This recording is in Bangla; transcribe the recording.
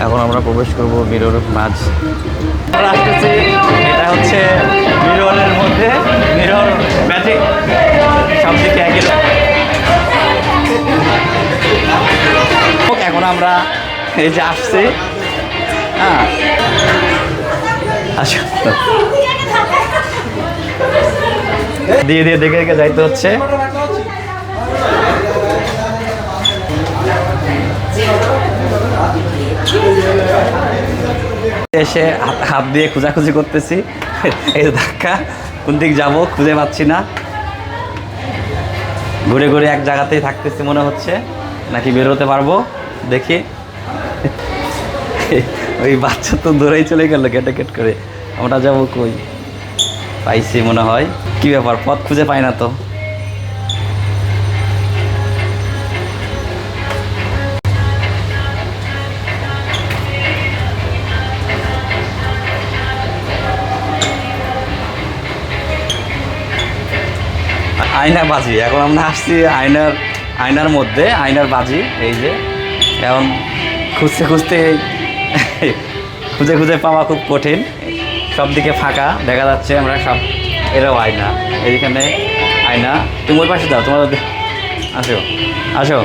এখন আমরা প্রবেশ করব মিরর মাঝ। আমরা আসতেছি, এটা হচ্ছে মিররের মধ্যে, মিরর ম্যাজিক, সব দিকে একই রকম। এখন আমরা এই যে আসছি, হ্যাঁ আচ্ছা, দিয়ে দিয়ে দেখে দেখে যাইতে হচ্ছে। এসে হাত দিয়ে খোঁজাখুঁজি করতেছি, এই ধাক্কা, কোন দিক যাবো খুঁজে পাচ্ছি না, ঘুরে ঘুরে এক জায়গাতেই থাকতেছি মনে হচ্ছে, নাকি বেরোতে পারবো দেখি। ওই বাচ্চা তো দৌড়াই চলে গেল গেটে গেট করে, আমরা যাবো কই? পাইছি মনে হয়। কি ব্যাপার, পথ খুঁজে পাই না তো। আয়না বাজি, এখন আমরা আসছি আয়নার মধ্যে, আয়নার বাজি। এই যে এখন খুঁজতে খুঁজতে খুঁজে খুঁজে পাওয়া খুব কঠিন, সব দিকে ফাঁকা দেখা যাচ্ছে। আমরা সব এরাও আয়না, এইখানে আয়না। তুমি ওই পাশে যাও, তোমার আসো আসো।